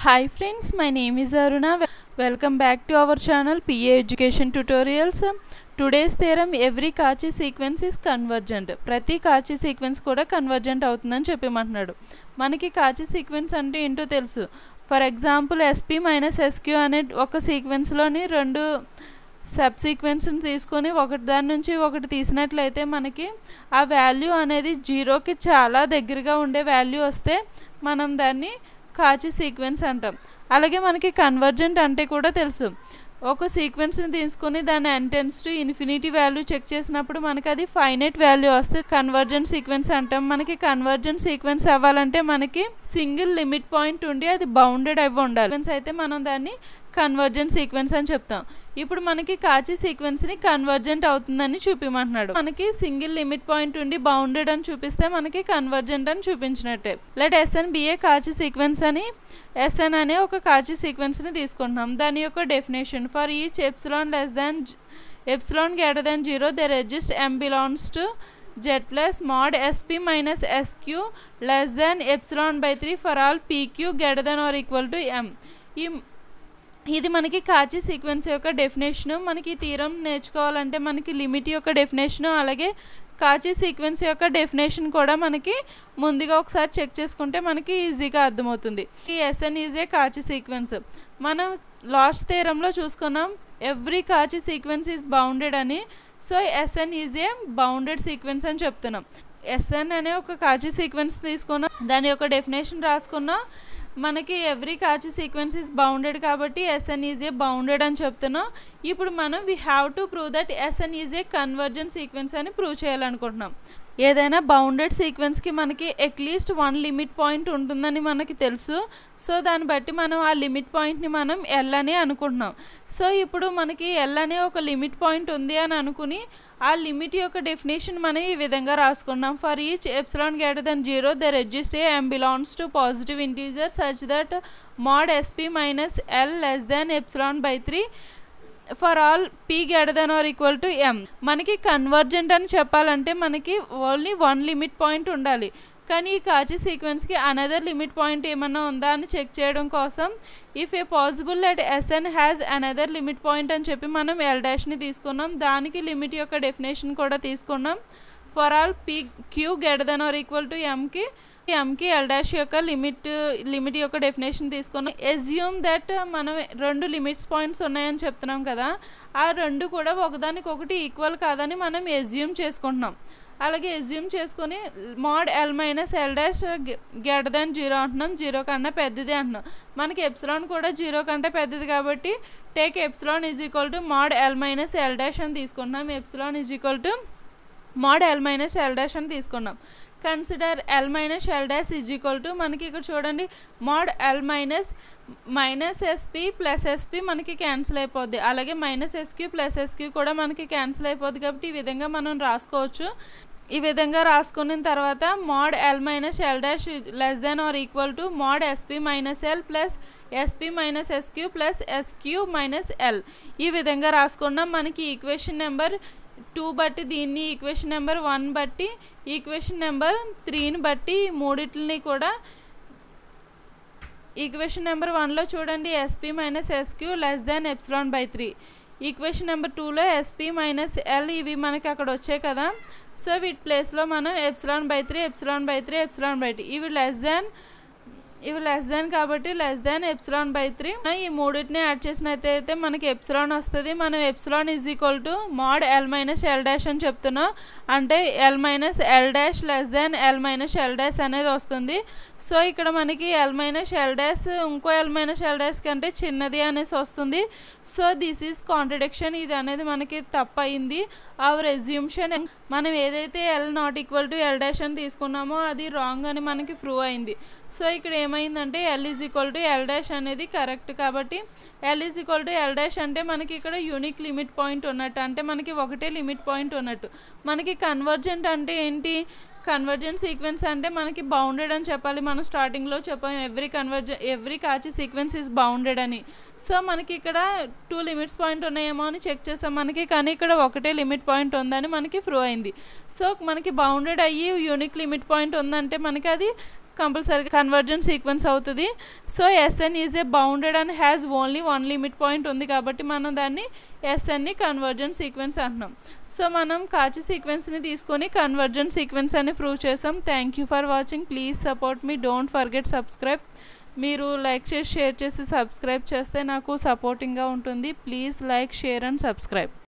Hi friends, my name is Aruna. Welcome back to our channel PA Education Tutorials. Today's theorem, every Cauchy sequence is convergent. ప్రతి Cauchy sequence కూడా convergent అవుతుందని చెప్పమంటున్నాడు. మనకి Cauchy sequence అంటే ఏంటో తెలుసు. For example SP minus SQ అనే ఒక సీక్వెన్స్లోని రెండు సబ్ సీక్వెన్స్ని తీసుకొని ఒకటి దాని నుంచి ఒకటి తీసినట్లయితే మనకి ఆ వాల్యూ అనేది జీరోకి చాలా దగ్గరగా ఉండే వాల్యూ వస్తే మనం దాన్ని Cauchy సీక్వెన్స్ అంటాం. అలాగే మనకి కన్వర్జెంట్ అంటే కూడా తెలుసు. ఒక సీక్వెన్స్ని తీసుకొని దాని n tends to infinity value check చేసినప్పుడు మనకి అది ఫైనైట్ వాల్యూ వస్తే కన్వర్జెంట్ సీక్వెన్స్ అంటాం. మనకి కన్వర్జెంట్ సీక్వెన్స్ అవ్వాలంటే మనకి సింగిల్ లిమిట్ పాయింట్ ఉండి అది బౌండెడ్ అవ్వి ఉండాలి. సీక్వెన్స్ అయితే మనం దాన్ని కన్వర్జెంట్ సీక్వెన్స్ అని చెప్తాం. ఇప్పుడు మనకి Cauchy సీక్వెన్స్ని కన్వర్జెంట్ అవుతుందని చూపిమంటున్నాడు. మనకి సింగిల్ లిమిట్ పాయింట్ ఉండి బౌండెడ్ అని చూపిస్తే మనకి కన్వర్జెంట్ అని చూపించినట్టే. Let SN be a Cauchy sequence అని SN అనే ఒక Cauchy సీక్వెన్స్ని తీసుకుంటున్నాం. దాని యొక్క definition for each epsilon less than epsilon greater than 0 there exists m belongs to Z plus mod SP minus SQ less than epsilon by 3 for all PQ greater than or equal to m. ఇది మనకి Cauchy sequence యొక్క definition. మనకి ఈ theorem నేర్చుకోవాలంటే మనకి limit యొక్క definition అలాగే Cauchy sequence యొక్క డెఫినేషన్ కూడా మనకి ముందుగా ఒకసారి చెక్ చేసుకుంటే మనకి ఈజీగా అర్థమవుతుంది. ఈ SN is a Cauchy sequence. మనం లాస్ట్ థీరంలో చూసుకున్నాం every Cauchy sequence is bounded అని. So SN is a bounded sequence అని చెప్తున్నాం. SN అనే ఒక Cauchy సీక్వెన్స్ తీసుకున్నాం, దాని యొక్క డెఫినేషన్ రాసుకున్నాం. మనకి every Cauchy sequence is bounded కాబట్టి SN ఈజ్ ఏ బౌండెడ్ అని చెప్తున్నాం. ఇప్పుడు మనం we have to prove that SN is A convergent sequence అని ప్రూవ్ చేయాలనుకుంటున్నాం. ఏదైనా బౌండెడ్ సీక్వెన్స్కి మనకి అట్లీస్ట్ 1 లిమిట్ పాయింట్ ఉంటుందని మనకి తెలుసు. సో దాన్ని బట్టి మనం ఆ లిమిట్ పాయింట్ని మనం L అని అనుకుంటున్నాం. సో ఇప్పుడు మనకి L అనే ఒక లిమిట్ పాయింట్ ఉంది అని అనుకుని ఆ లిమిట్ యొక్క డెఫినేషన్ మనం ఈ విధంగా రాసుకున్నాం. For each epsilon greater than 0 there exist a m belongs to positive integer such that mod SP minus L less than epsilon by 3 for all P greater than or equal to m. మనకి convergent అని చెప్పాలంటే మనకి only 1 limit point ఉండాలి. కానీ ఈ Cauchy సీక్వెన్స్కి another limit point ఏమన్నా ఉందా అని చెక్ చేయడం కోసం if a possible that SN has another limit point అని చెప్పి మనం L' తీసుకున్నాం. దానికి లిమిట్ యొక్క డెఫినేషన్ కూడా తీసుకున్నాం. For all PQ greater than or equal to ఎంకి L' యొక్క లిమిట్ యొక్క డెఫినేషన్ తీసుకున్నాం. ఎజ్యూమ్ దట్ మనం రెండు లిమిట్స్ పాయింట్స్ ఉన్నాయని చెప్తున్నాం కదా, ఆ రెండు కూడా ఒకదానికొకటి ఈక్వల్ కాదని మనం ఎజ్యూమ్ చేసుకుంటున్నాం. అలాగే ఎజ్యూమ్ చేసుకొని mod L minus L' greater than 0 అంటున్నాం, 0 కన్నా పెద్దది అంటున్నాం. మనకి ఎప్సిలాన్ కూడా 0 కంటే పెద్దది కాబట్టి take epsilon is equal to mod L minus L' అని తీసుకుంటున్నాం. Epsilon is equal to mod L minus L' అని తీసుకున్నాం. Consider L minus L' is equal to మనకి ఇక్కడ చూడండి mod L minus SP plus SP మనకి క్యాన్సిల్ అయిపోద్ది. అలాగే మైనస్ SQ ప్లస్ SQ కూడా మనకి క్యాన్సిల్ అయిపోద్ది. కాబట్టి ఈ విధంగా మనం రాసుకోవచ్చు. ఈ విధంగా రాసుకున్న తర్వాత mod L minus L' less than or equal to mod SP minus L plus SP minus SQ plus SQ minus L. ఈ విధంగా రాసుకున్నాం. మనకి ఈక్వేషన్ నెంబర్ 2 బట్టి దీన్ని, ఈక్వేషన్ నెంబర్ 1 బట్టి, ఈక్వేషన్ నెంబర్ 3ని బట్టి మూడిటిని కూడా ఈక్వేషన్ నెంబర్ 1లో చూడండి SP minus SQ less than epsilon by 3. Equation number 2లో SP మైనస్ L ఇవి మనకి అక్కడ వచ్చాయి కదా. సో వీటి ప్లేస్లో మనం ఎప్సిలాన్ బై 3 ఇవి లెస్ దాన్ కాబట్టి లెస్ దాన్ ఎప్సిలాన్ బై 3. ఈ మూడింటిని యాడ్ చేసినట్టయితే మనకి ఎప్సిలాన్ వస్తుంది. మనం epsilon is equal to mod L minus L' అని చెప్తున్నాం. అంటే L మైనస్ L' లెస్ దాన్ L మైనస్ L' అనేది వస్తుంది. సో ఇక్కడ మనకి L మైనస్ L' ఇంకో L మైనస్ L' కంటే చిన్నది అనేసి వస్తుంది. So this is contradiction. ఇది అనేది మనకి తప్పయింది. అవర్ ఎజ్యూమ్షన్ మనం ఏదైతే L not equal to L' అని తీసుకున్నామో అది రాంగ్ అని మనకి ప్రూవ్ అయింది. సో ఇక్కడ ఏమైందంటే L is equal to L' అనేది కరెక్ట్. కాబట్టి L is equal to L' అంటే మనకి ఇక్కడ యూనిక్ లిమిట్ పాయింట్ ఉన్నట్టు, అంటే మనకి ఒకటే లిమిట్ పాయింట్ ఉన్నట్టు. మనకి కన్వర్జెంట్ అంటే ఏంటి? కన్వర్జెంట్ సీక్వెన్స్ అంటే మనకి బౌండెడ్ అని చెప్పాలి. మనం స్టార్టింగ్లో చెప్పాం every Cauchy sequence is bounded అని. సో మనకి ఇక్కడ 2 లిమిట్స్ పాయింట్ ఉన్నాయేమో అని చెక్ చేసాం మనకి, కానీ ఇక్కడ ఒకటే లిమిట్ పాయింట్ ఉందని మనకి ప్రూవ్ అయింది. సో మనకి బౌండెడ్ అయ్యి యూనిక్ లిమిట్ పాయింట్ ఉందంటే మనకి అది కంపల్సరీగా కన్వర్జెంట్ సీక్వెన్స్ అవుతుంది. So SN is a bounded and has only 1 limit point ఉంది కాబట్టి మనం దాన్ని ఎస్ఎన్ని కన్వర్జెంట్ సీక్వెన్స్ అంటున్నాం. సో మనం కాచి సీక్వెన్స్ని తీసుకొని కన్వర్జెంట్ సీక్వెన్స్ అని ప్రూవ్ చేసాం. Thank you for watching. Please support me. Don't forget subscribe. మీరు లైక్ చేసి షేర్ చేసి సబ్స్క్రైబ్ చేస్తే నాకు సపోర్టింగ్గా ఉంటుంది. Please like, share and subscribe.